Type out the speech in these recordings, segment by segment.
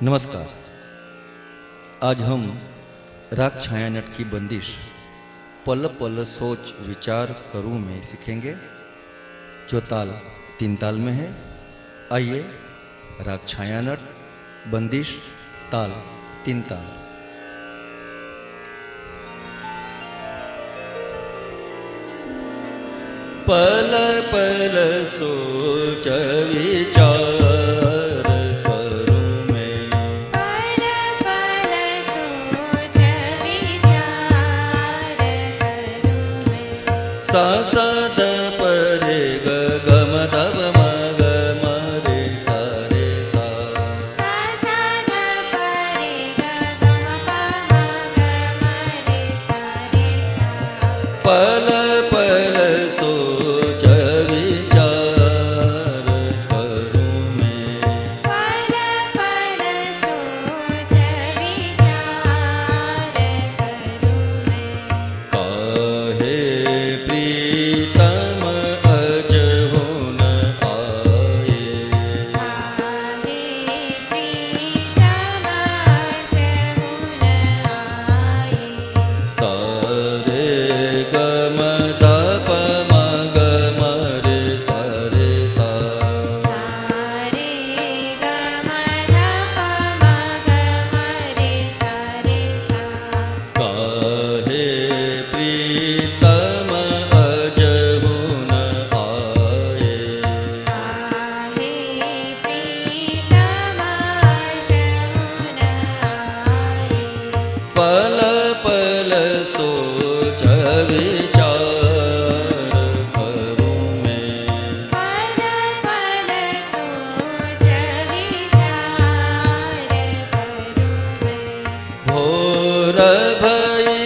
नमस्कार। आज हम राग छाया नट की बंदिश पल पल सोच विचार करूं में सीखेंगे, जो ताल 3 ताल में है। आइए, राग छाया नट बंदिश ताल 3 ताल। पल पल सोच विचार सा सा द प रे ग ग म ध प म ग म रे सा रे सा। सा सा द प रे ग ग म प म ग म रे सा रे सा। पल पल सोच विचार करूं मैं। पल पल सोच विचार करूं मैं। काहे प्रीतम अज हो न आए। काहे प्रीतम अज हो न आए। सा रे ग म ध प म ग म रे सा रे सा। सा रे ग म ध प म ग म रे सा रे सा। काहे प्रीतम अज हो न आए। काहे प्रीतम अज हो न आए। पल पल सोच विचार करूं मैं। पल पल सोच विचार करूं मैं। भोर भई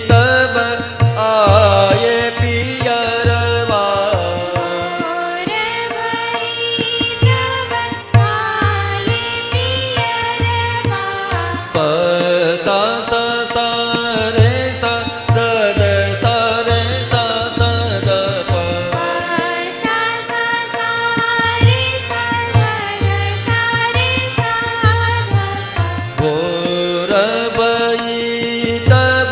तब आए पियरवा। भोर भई तब आए पियरवा। प सा सा सा रे सा द द सा रे सा सा द प। प सा सा सा रे सा द द सा रे सा द प। भोर भई तब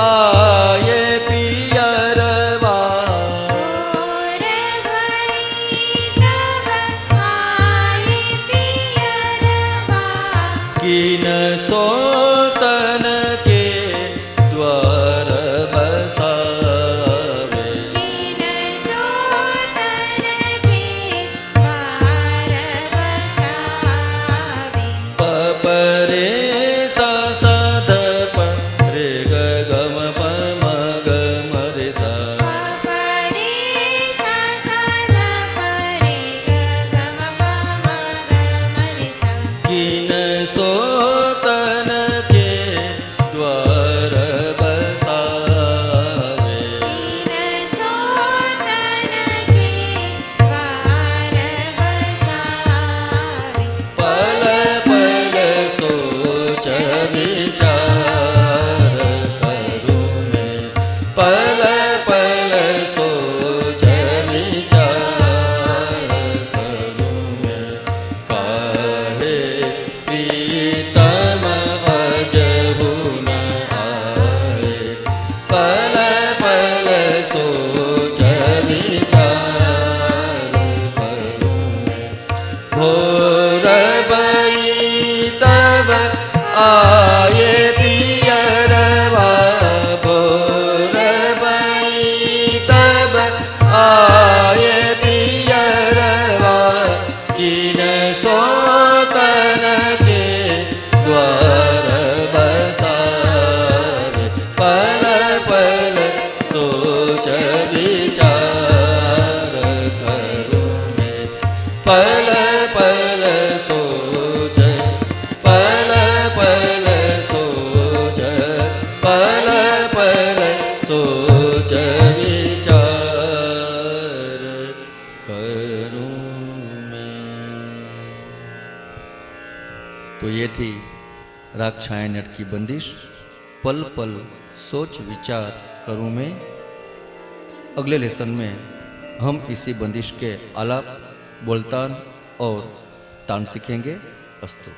आए पियरवा। भोर भई तब आए पियरवा। किन सोतन के द्वार बसावे। किन सोतन के द्वार बसावे। प प रे सा सा ध प रे ग ग म प म ग म रे सा। प प रे सा सा ध प रे ग ग म प म ग म रे सा। किन सोतन के द्वार बसावे। किन सोतन के द्वार बसावे। पल पल सोच विचार करूं मैं। पल पल सोच विचार करूं मैं। काहे प्रीतम अज हो न आए। पल पल सोच विचार करूं मैं। भोर भई तब आए पियरवा। भोर भई तब आए पियरवा। किन सोतन के द्वार बसावे। पल पल सोच विचार करूं मैं। पल पल सोच। पल पल सोच। पल पल सोच विचार करूं मैं। तो ये थी राग छाया नट की बंदिश पल पल सोच विचार करूं मैं। अगले लेसन में हम इसी बंदिश के आलाप, बोलतान और तान सीखेंगे। अस्तु।